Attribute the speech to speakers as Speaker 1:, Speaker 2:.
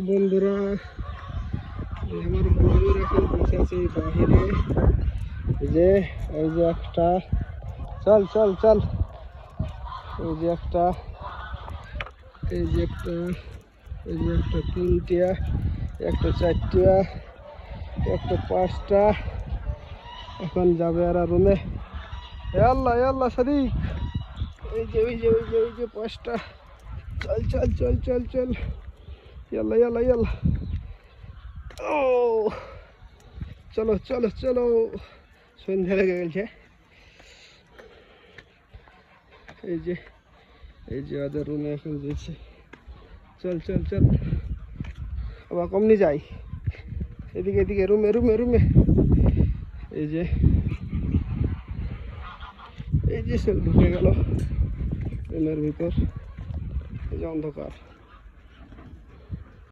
Speaker 1: বন্ধুরা, আমার বন্ধুরা এখন বসে আছে বাহিরে। এই যে একটা, চল চল চল, এই যে একটা, এই যে একটা, এই যে একটা, তিনটা, একটা চারটা, একটা পাঁচটা। এখন যাবে আর রুমে। আল্লাহ আল্লাহ সাদিক, এই যে ওই যে ওই যে ওই যে পাঁচটা। চল চল চল চল চল, ইয়াল্লা ইয়াল্লা ইয়াল্লা। ও চলো চলো চলো, সন্ধ্যা লেগে গেছে। এই যে এই যে ওদের রুমে এখন যেছে। চল চল চল, আবার কমনি যাই, এদিকে এদিকে রুমে রুমে রুমে। এই যে এই যে সব ঢুকে গেল রুমের ভিতর, এই যে অন্ধকার।